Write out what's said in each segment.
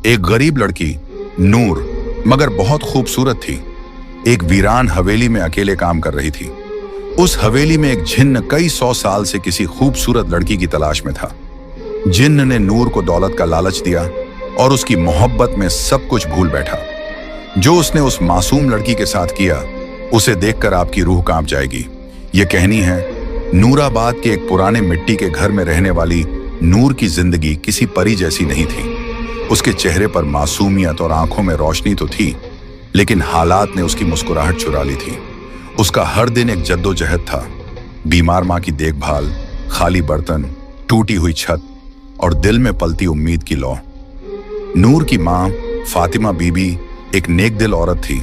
एक गरीब लड़की नूर मगर बहुत खूबसूरत थी, एक वीरान हवेली में अकेले काम कर रही थी। उस हवेली में एक जिन्न कई 100 साल से किसी खूबसूरत लड़की की तलाश में था। जिन्न ने नूर को दौलत का लालच दिया और उसकी मोहब्बत में सब कुछ भूल बैठा। जो उसने उस मासूम लड़की के साथ किया, उसे देखकर आपकी रूह कांप जाएगी। ये कहानी है नूराबाद के एक पुराने मिट्टी के घर में रहने वाली नूर की जिंदगी किसी परी जैसी नहीं थी। उसके चेहरे पर मासूमियत और आंखों में रोशनी तो थी, लेकिन हालात ने उसकी मुस्कुराहट चुरा ली थी। उसका हर दिन एक जद्दोजहद था। बीमार माँ की देखभाल, खाली बर्तन, टूटी हुई छत और दिल में पलती उम्मीद की लौ। नूर की माँ फातिमा बीबी एक नेक दिल औरत थी,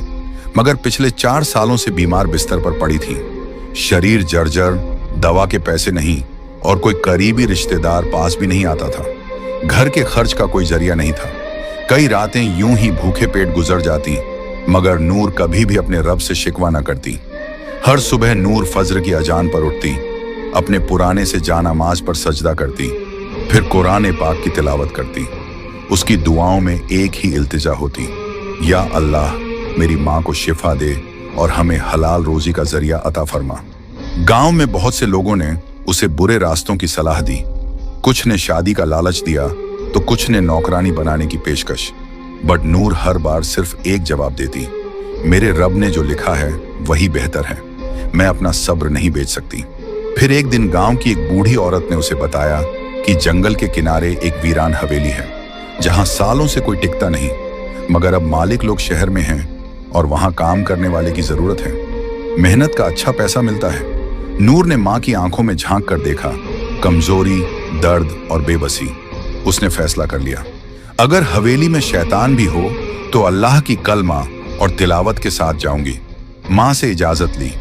मगर पिछले 4 सालों से बीमार बिस्तर पर पड़ी थी। शरीर जर्जर, दवा के पैसे नहीं और कोई करीबी रिश्तेदार पास भी नहीं आता था। घर के खर्च का कोई जरिया नहीं था। कई रातें यूं ही भूखे पेट गुजर जाती, मगर नूर कभी भी अपने रब से शिकवा न करती। हर सुबह नूर फज्र की अजान पर उठती, अपने पुराने से जानामाज पर सजदा करती, फिर कुरान पाक की तिलावत करती। उसकी दुआओं में एक ही इल्तिजा होती, या अल्लाह मेरी माँ को शिफा दे और हमें हलाल रोजी का जरिया अता फरमा। गांव में बहुत से लोगों ने उसे बुरे रास्तों की सलाह दी। कुछ ने शादी का लालच दिया तो कुछ ने नौकरानी बनाने की पेशकश। बट नूर हर बार सिर्फ एक जवाब देती, मेरे रब ने जो लिखा है वही बेहतर है, मैं अपना सब्र नहीं बेच सकती। फिर एक दिन गांव की एक बूढ़ी औरत ने उसे बताया कि जंगल के किनारे एक वीरान हवेली है, जहां सालों से कोई टिकता नहीं, मगर अब मालिक लोग शहर में हैं और वहां काम करने वाले की जरूरत है। मेहनत का अच्छा पैसा मिलता है। नूर ने माँ की आंखों में झांक कर देखा, कमजोरी, दर्द और बेबसी। उसने फैसला कर लिया, अगर हवेली में शैतान भी हो तो अल्लाह की कलमा और तिलावत के साथ जाऊंगी। माँ से इजाजत ली,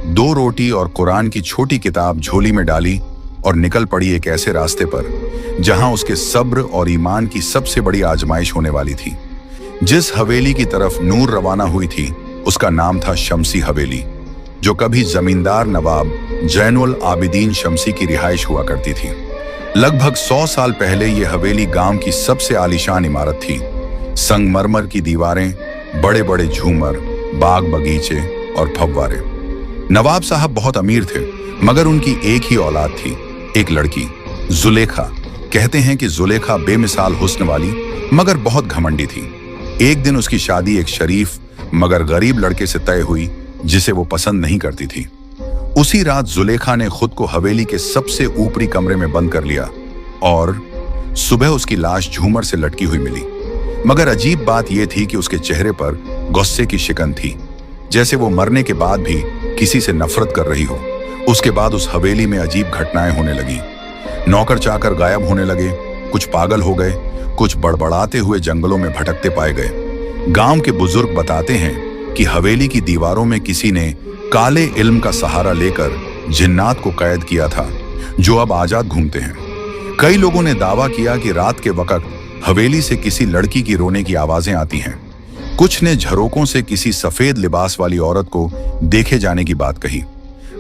2 रोटी और कुरान की छोटी किताब झोली में डाली और निकल पड़ी एक ऐसे रास्ते पर जहां उसके सब्र और ईमान की सबसे बड़ी आजमाइश होने वाली थी। जिस हवेली की तरफ नूर रवाना हुई थी, उसका नाम था शमसी हवेली, जो कभी जमींदार नवाब जैनुल आबिदीन शमसी की रिहाइश हुआ करती थी। लगभग 100 साल पहले यह हवेली गांव की सबसे आलीशान इमारत थी। संगमरमर की दीवारें, बड़े बड़े झूमर, बाग बगीचे और फव्वारे। नवाब साहब बहुत अमीर थे, मगर उनकी एक ही औलाद थी, एक लड़की, जुलेखा। कहते हैं कि जुलेखा बेमिसाल हुस्न वाली मगर बहुत घमंडी थी। एक दिन उसकी शादी एक शरीफ मगर गरीब लड़के से तय हुई, जिसे वो पसंद नहीं करती थी। उसी रात जुलेखा ने खुद को हवेली के सबसे ऊपरी कमरे में बंद कर लिया और सुबह उसकी लाश झूमर से लटकी हुई मिली। मगर अजीब बात यह थी कि उसके चेहरे पर गुस्से की शिकन थी, जैसे वो मरने के बाद भी किसी से नफरत कर रही हो। उसके बाद उस हवेली में अजीब घटनाएं होने लगी। नौकर चाकर गायब होने लगे, कुछ पागल हो गए, कुछ बड़बड़ाते हुए जंगलों में भटकते पाए गए। गांव के बुजुर्ग बताते हैं कि हवेली की दीवारों में किसी ने काले इल्म का सहारा लेकर जिन्नात को कैद किया था, जो अब आजाद घूमते हैं। कई लोगों ने दावा किया कि रात के वक्त हवेली से किसी लड़की की रोने की आवाजें आती हैं। कुछ ने झरोकों से किसी सफेद लिबास वाली औरत को देखे जाने की बात कही।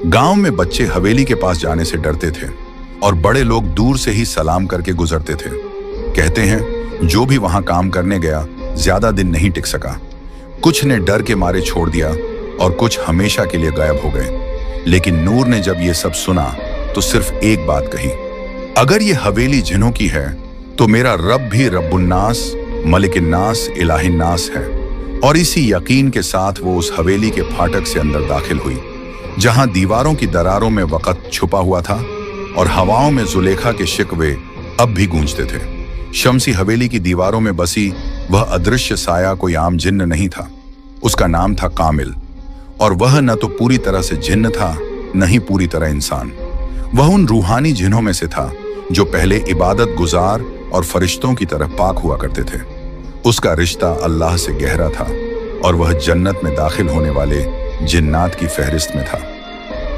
गांव में बच्चे हवेली के पास जाने से डरते थे और बड़े लोग दूर से ही सलाम करके गुजरते थे। कहते हैं जो भी वहां काम करने गया ज्यादा दिन नहीं टिक सका। कुछ ने डर के मारे छोड़ दिया और कुछ हमेशा के लिए गायब हो गए। लेकिन नूर ने जब ये सब सुना तो सिर्फ एक बात कही, अगर ये हवेली जिन्हों की है तो मेरा रब भी रब्बुन्नास, मलिकिन्नास, इलाहिन्नास है। और इसी यकीन के साथ वो उस हवेली के फाटक से अंदर दाखिल हुई, जहां दीवारों की दरारों में वक़्त छुपा हुआ था और हवाओं में जुलेखा के शिकवे अब भी गूंजते थे। शमसी हवेली की दीवारों में बसी वह अदृश्य साया कोई आम जिन्न नहीं था। उसका नाम था कामिल, और वह न तो पूरी तरह से जिन्न था, न ही पूरी तरह इंसान। वह उन रूहानी जिन्हों में से था जो पहले इबादत गुजार और फरिश्तों की तरह पाक हुआ करते थे। उसका रिश्ता अल्लाह से गहरा था और वह जन्नत में दाखिल होने वाले जिन्नात की फहरिस्त में था।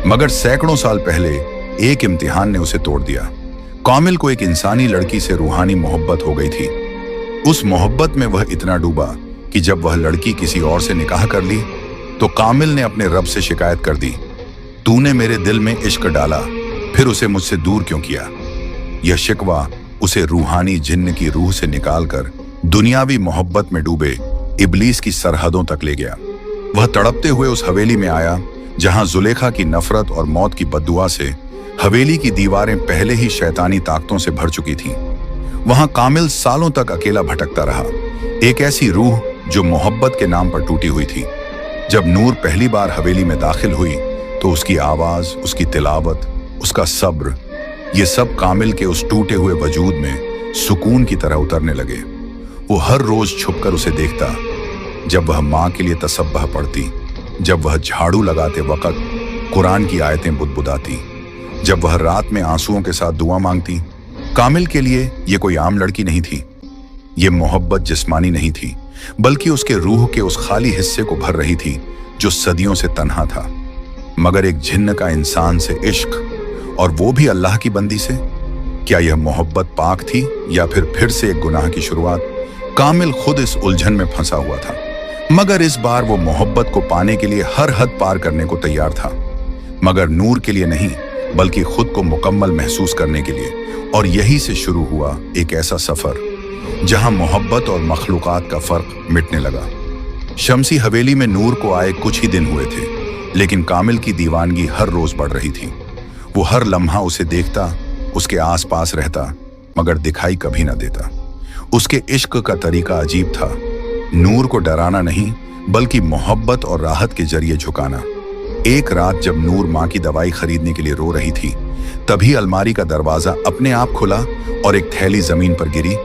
मगर सैकड़ों साल पहले एक इम्तिहान ने उसे तोड़ दिया। कामिल को एक इंसानी लड़की से रूहानी मोहब्बत हो गई थी। उस मोहब्बत में वह इतना डूबा कि जब वह लड़की किसी और से निकाह कर ली तो कामिल ने अपने रब से शिकायत कर दी, तूने मेरे दिल में इश्क डाला, फिर उसे मुझसे दूर क्यों किया। यह शिकवा उसे रूहानी जिन्न की रूह से निकालकर दुनियावी मोहब्बत में डूबे इब्लीस की सरहदों तक ले गया। वह तड़पते हुए उस हवेली में आया जहां जुलेखा की नफरत और मौत की बद्दुआ से हवेली की दीवारें पहले ही शैतानी ताकतों से भर चुकी थीं। वहां कामिल सालों तक अकेला भटकता रहा, एक ऐसी रूह जो मोहब्बत के नाम पर टूटी हुई थी। जब नूर पहली बार हवेली में दाखिल हुई तो उसकी आवाज, उसकी तिलावत, उसका सब्र, ये सब कामिल के उस टूटे हुए वजूद में सुकून की तरह उतरने लगे। वो हर रोज छुपकर उसे देखता, जब वह माँ के लिए तसब्बह पढ़ती, जब वह झाड़ू लगाते वक्त कुरान की आयतें बुदबुदाती, जब वह रात में आंसुओं के साथ दुआ मांगती। कामिल के लिए ये कोई आम लड़की नहीं थी। ये मोहब्बत जिस्मानी नहीं थी, बल्कि उसके रूह के उस खाली हिस्से को भर रही थी जो सदियों से तन्हा था। मगर एक जिन्न का इंसान से इश्क, और वो भी अल्लाह की बंदी से, क्या यह मोहब्बत पाक थी या फिर से एक गुनाह की शुरुआत? कामिल खुद इस उलझन में फंसा हुआ था, मगर इस बार वो मोहब्बत को पाने के लिए हर हद पार करने को तैयार था। मगर नूर के लिए नहीं, बल्कि खुद को मुकम्मल महसूस करने के लिए। और यही से शुरू हुआ एक ऐसा सफर जहां मोहब्बत और मखलूकात का फर्क मिटने लगा। शमसी हवेली में नूर को आए कुछ ही दिन हुए थे, लेकिन कामिल की दीवानगी हर रोज बढ़ रही थी। वो हर लम्हा उसे देखता, उसके आसपास रहता, मगर दिखाई कभी ना देता। उसके इश्क का तरीका अजीब था, नूर को डराना नहीं, बल्कि मोहब्बत और राहत के जरिए झुकाना। एक रात जब नूर माँ की दवाई खरीदने के लिए रो रही थी, तभी अलमारी का दरवाजा अपने आप खुला और एक थैली जमीन पर गिरी।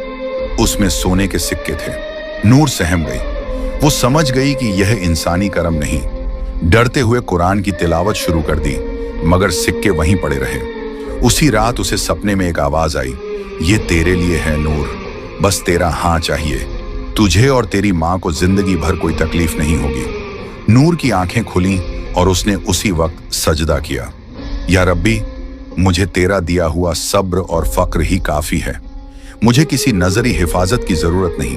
उसमें सोने के सिक्के थे। नूर सहम गई। वो समझ गई कि यह इंसानी करम नहीं। डरते हुए कुरान की तिलावत शुरू कर दी, मगर सिक्के वहीं पड़े रहे। उसी रात उसे सपने में एक आवाज आई, ये तेरे लिए है नूर, बस तेरा हाँ चाहिए। तुझे और तेरी माँ को जिंदगी भर कोई तकलीफ नहीं होगी। नूर की आंखें खुली और उसने उसी वक्त सजदा किया, या रब्बी, मुझे तेरा दिया हुआ सब्र और फक्र ही काफी है। मुझे किसी नजरी हिफाजत की जरूरत नहीं।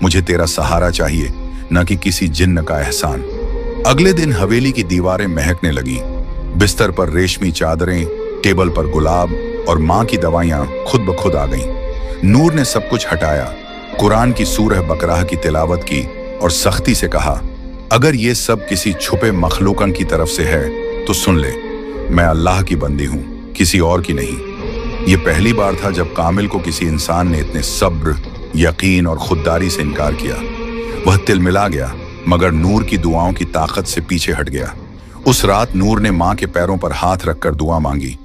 मुझे तेरा सहारा चाहिए, न कि किसी जिन्न का एहसान। अगले दिन हवेली की दीवारें महकने लगी। बिस्तर पर रेशमी चादरें, टेबल पर गुलाब और माँ की दवाइयां खुद ब खुद आ गईं। नूर ने सब कुछ हटाया, कुरान की सूरह बकराह की तिलावत की और सख्ती से कहा, अगर ये सब किसी छुपे मखलूकन की तरफ से है तो सुन ले, मैं अल्लाह की बंदी हूँ, किसी और की नहीं। ये पहली बार था जब कामिल को किसी इंसान ने इतने सब्र, यकीन और खुददारी से इनकार किया। वह तिलमिला गया, मगर नूर की दुआओं की ताकत से पीछे हट गया। उस रात नूर ने माँ के पैरों पर हाथ रखकर दुआ मांगी,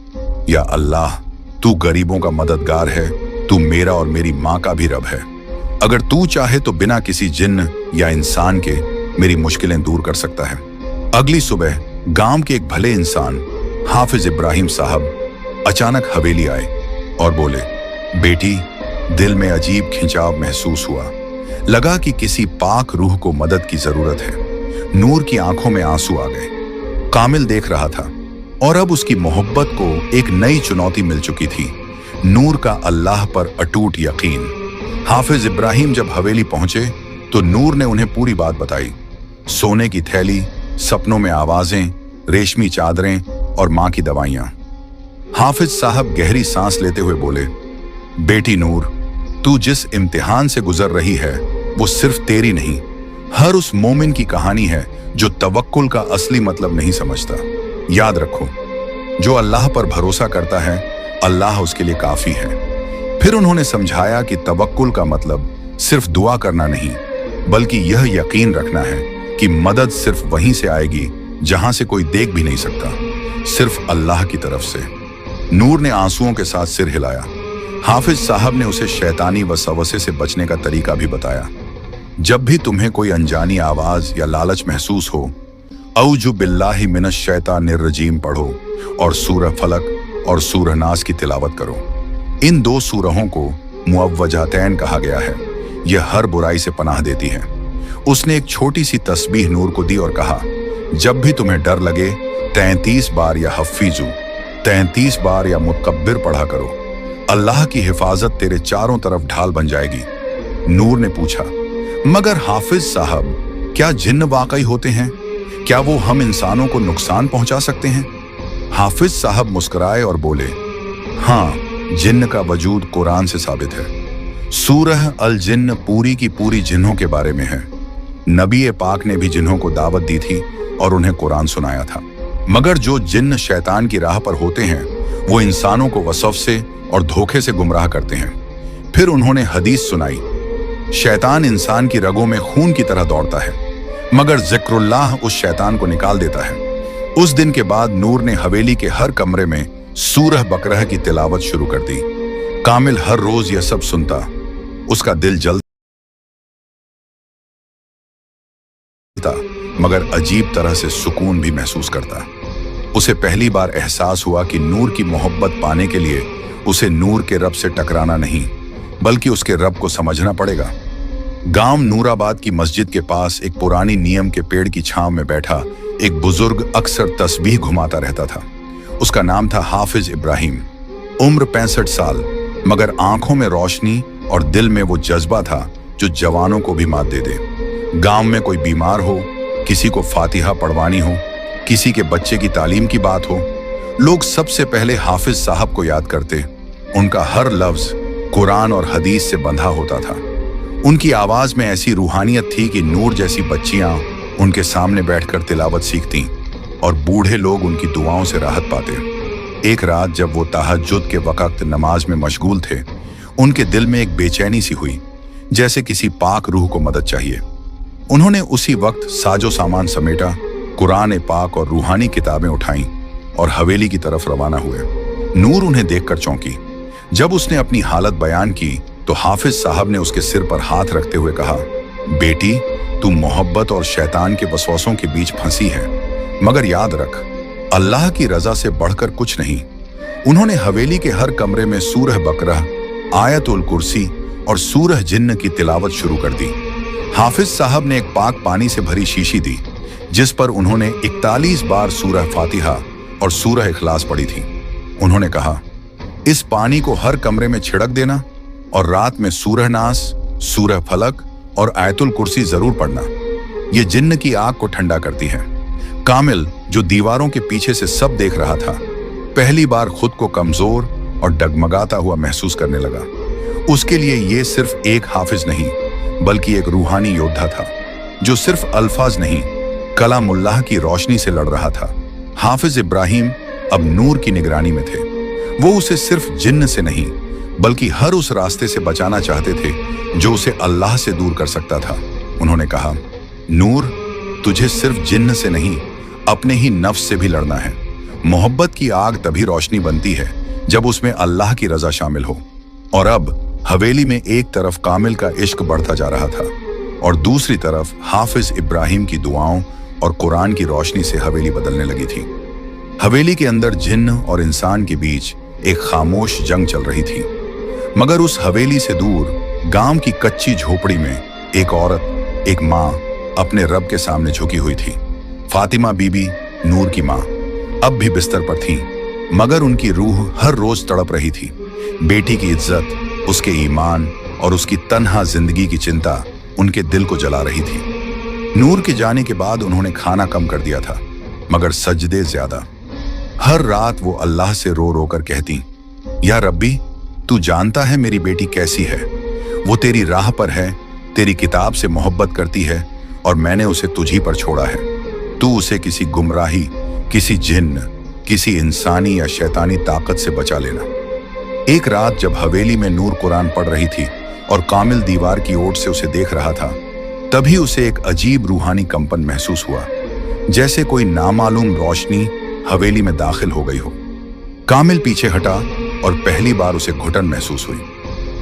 या अल्लाह, तू गरीबों का मददगार है, तू मेरा और मेरी माँ का भी रब है। अगर तू चाहे तो बिना किसी जिन्न या इंसान के मेरी मुश्किलें दूर कर सकता है। अगली सुबह गांव के एक भले इंसान हाफिज इब्राहिम साहब अचानक हवेली आए और बोले, बेटी, दिल में अजीब खिंचाव महसूस हुआ। लगा कि किसी पाक रूह को मदद की जरूरत है। नूर की आंखों में आंसू आ गए। कामिल देख रहा था और अब उसकी मोहब्बत को एक नई चुनौती मिल चुकी थी, नूर का अल्लाह पर अटूट यकीन। हाफिज इब्राहिम जब हवेली पहुंचे तो नूर ने उन्हें पूरी बात बताई। सोने की थैली, सपनों में आवाजें, रेशमी चादरें और माँ की दवाइयां। हाफिज साहब गहरी सांस लेते हुए बोले, बेटी नूर, तू जिस इम्तिहान से गुजर रही है वो सिर्फ तेरी नहीं, हर उस मोमिन की कहानी है जो तवक्कुल का असली मतलब नहीं समझता। याद रखो, जो अल्लाह पर भरोसा करता है, अल्लाह उसके लिए काफी है। फिर उन्होंने समझाया कि तवक्कुल का मतलब सिर्फ दुआ करना नहीं, बल्कि यह यकीन रखना है कि मदद सिर्फ वहीं से आएगी जहां से कोई देख भी नहीं सकता, सिर्फ अल्लाह की तरफ से। नूर ने आंसुओं के साथ सिर हिलाया। हाफिज साहब ने उसे शैतानी वसवसे से बचने का तरीका भी बताया। जब भी तुम्हें कोई अनजानी आवाज या लालच महसूस हो, औजु बिल्लाहि मिनश शैतानिर रजीम पढ़ो और सूरह फलक और सूरह नास की तिलावत करो। इन दो सूरहों को मुअव्वजातैन कहा गया है। यह हर बुराई से पनाह देती है। उसने एक छोटी सी तस्बीह नूर को दी और कहा, जब भी तुम्हें डर लगे 33 बार या हफीजू, 33 बार या मुतकब्बिर पढ़ा करो। अल्लाह की हिफाजत तेरे चारों तरफ ढाल बन जाएगी। नूर ने पूछा, मगर हाफिज साहब, क्या जिन्न वाकई होते हैं? क्या वो हम इंसानों को नुकसान पहुंचा सकते हैं? हाफिज साहब मुस्कुराए और बोले, हाँ, जिन्न का वजूद कुरान से साबित है। सूरह अल जिन्न पूरी की पूरी जिन्हों के बारे में है। नबी पाक ने भी जिन्हों को दावत दी थी और उन्हें कुरान सुनाया था। मगर जो जिन्न शैतान की राह पर होते हैं वो इंसानों को वसफ से और धोखे से गुमराह करते हैं। फिर उन्होंने हदीस सुनाई, शैतान इंसान की रगों में खून की तरह दौड़ता है, मगर जिक्रुल्लाह उस शैतान को निकाल देता है। उस दिन के बाद नूर ने हवेली के हर कमरे में सूरह बकरह की तिलावत शुरू कर दी। कामिल हर रोज यह सब सुनता, उसका दिल जलता, मगर अजीब तरह से सुकून भी महसूस करता। उसे पहली बार एहसास हुआ कि नूर की मोहब्बत पाने के लिए उसे नूर के रब से टकराना नहीं, बल्कि उसके रब को समझना पड़ेगा। गांव नूराबाद की मस्जिद के पास एक पुरानी नीम के पेड़ की छांव में बैठा एक बुजुर्ग अक्सर तस्बीह घुमाता रहता था। उसका नाम था हाफिज इब्राहिम। उम्र 65 साल, मगर आंखों में रोशनी और दिल में वो जज्बा था जो जवानों को भी मात दे दे। गांव में कोई बीमार हो, किसी को फातिहा पढ़वानी हो, किसी के बच्चे की तालीम की बात हो, लोग सबसे पहले हाफिज साहब को याद करते। उनका हर लफ्ज कुरान और हदीस से बंधा होता था। उनकी आवाज में ऐसी रूहानियत थी कि नूर जैसी बच्चियां उनके सामने बैठकर तिलावत सीखती और बूढ़े लोग उनकी दुआओं से राहत पाते। एक रात जब वो तहज्जुद के वक्त नमाज में मशगूल थे, उनके दिल में एक बेचैनी सी हुई, जैसे किसी पाक रूह को मदद चाहिए। उन्होंने उसी वक्त साजो सामान समेटा, कुरान पाक और रूहानी किताबें उठाईं और हवेली की तरफ रवाना हुए। नूर उन्हें देखकर चौंकी। जब उसने अपनी हालत बयान की तो हाफिज साहब ने उसके सिर पर हाथ रखते हुए कहा, बेटी, तू मोहब्बत और शैतान के वसवसों के बीच फंसी है, मगर याद रख, अल्लाह की रजा से बढ़कर कुछ नहीं। उन्होंने हवेली के हर कमरे में सूरह बकरह, आयतुल कुर्सी और सूरह जिन्न की तिलावत शुरू कर दी। हाफिज साहब ने एक पाक पानी से भरी शीशी दी, जिस पर उन्होंने 41 बार सूरह फातिहा और सूरह इखलास पढ़ी थी। उन्होंने कहा, इस पानी को हर कमरे में छिड़क देना और रात में सूरह नास, सूरह फलक और आयतुल कुर्सी जरूर पढ़ना। ये जिन्न की आग को ठंडा करती है। कामिल, जो दीवारों के पीछे से सब देख रहा था, पहली बार खुद को कमजोर और डगमगाता हुआ महसूस करने लगा। उसके लिए ये सिर्फ एक हाफिज नहीं, बल्कि एक रूहानी योद्धा था, जो सिर्फ अल्फाज नहीं, कलामुल्लाह की रोशनी से लड़ रहा था। हाफिज इब्राहिम अब नूर की निगरानी में थे। वो उसे सिर्फ जिन्न से नहीं, बल्कि हर उस रास्ते से बचाना चाहते थे जो उसे अल्लाह से दूर कर सकता था। उन्होंने कहा, नूर, तुझे सिर्फ जिन्न से नहीं, अपने ही नफ्स से भी लड़ना है। मोहब्बत की आग तभी रोशनी बनती है जब उसमें अल्लाह की रजा शामिल हो। और अब हवेली में एक तरफ कामिल का इश्क बढ़ता जा रहा था और दूसरी तरफ हाफिज इब्राहिम की दुआओं और कुरान की रोशनी से हवेली बदलने लगी थी। हवेली के अंदर जिन्न और इंसान के बीच एक खामोश जंग चल रही थी। मगर उस हवेली से दूर गांव की कच्ची झोपड़ी में एक औरत, एक माँ, अपने रब के सामने झुकी हुई थी। फातिमा बीबी, नूर की माँ, अब भी बिस्तर पर थी, मगर उनकी रूह हर रोज तड़प रही थी। बेटी की इज्जत, उसके ईमान और उसकी तन्हा जिंदगी की चिंता उनके दिल को जला रही थी। नूर के जाने के बाद उन्होंने खाना कम कर दिया था, मगर सजदे ज्यादा। हर रात वो अल्लाह से रो रो कर कहती, या रब्बी, तू जानता है मेरी बेटी कैसी है। वो तेरी राह पर है, तेरी किताब से मोहब्बत करती है और मैंने उसे तुझी पर छोड़ा है। तू उसे किसी गुमराही, किसी जिन्न, किसी इंसानी या शैतानी ताकत से बचा लेना। एक रात जब हवेली में नूर कुरान पढ़ रही थी और कामिल दीवार की ओर से उसे देख रहा था, तभी उसे एक अजीब रूहानी कंपन महसूस हुआ, जैसे कोई नामालूम रोशनी हवेली में दाखिल हो गई हो। कामिल पीछे हटा और पहली बार उसे घुटन महसूस हुई।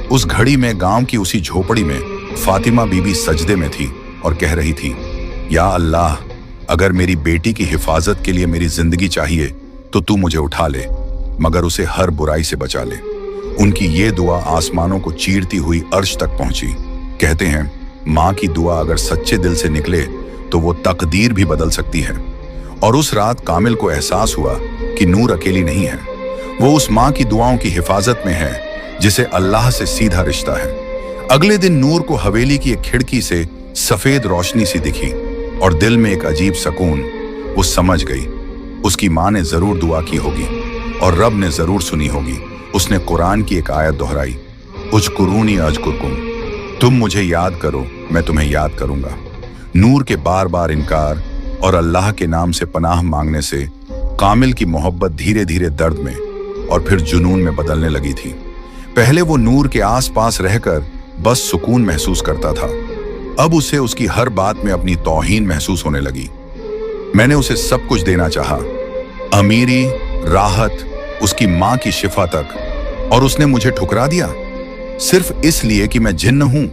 उस घड़ी में गांव की उसी झोपड़ी में फातिमा बीबी सजदे में थी और कह रही थी, या अल्लाह, अगर मेरी बेटी की हिफाजत के लिए मेरी जिंदगी चाहिए तो तू मुझे उठा ले, मगर उसे हर बुराई से बचा ले। उनकी ये दुआ आसमानों को चीरती हुई अर्श तक पहुंची। कहते हैं, माँ की दुआ अगर सच्चे दिल से निकले तो वो तकदीर भी बदल सकती है। और उस रात कामिल को एहसास हुआ कि नूर अकेली नहीं है। वो उस माँ की दुआओं की हिफाजत में है जिसे अल्लाह से सीधा रिश्ता है। अगले दिन नूर को हवेली की एक खिड़की से सफेद रोशनी सी दिखी और दिल में एक अजीब सुकून। वो समझ गई, उसकी माँ ने जरूर दुआ की होगी और रब ने जरूर सुनी होगी। उसने कुरान की एक आयत दोहराई, उजकुरूनी अजकुरकुम, तुम मुझे याद करो, मैं तुम्हें याद करूंगा। नूर के बार बार इनकार और अल्लाह के नाम से पनाह मांगने से कामिल की मोहब्बत धीरे धीरे दर्द में और फिर जुनून में बदलने लगी थी। पहले वो नूर के आसपास रहकर बस सुकून महसूस करता था, अब उसे उसकी हर बात में अपनी तौहीन महसूस होने लगी। मैंने उसे सब कुछ देना चाहा, अमीरी, राहत, उसकी माँ की शिफा तक, और उसने मुझे ठुकरा दिया सिर्फ इसलिए कि मैं जिन्न हूं।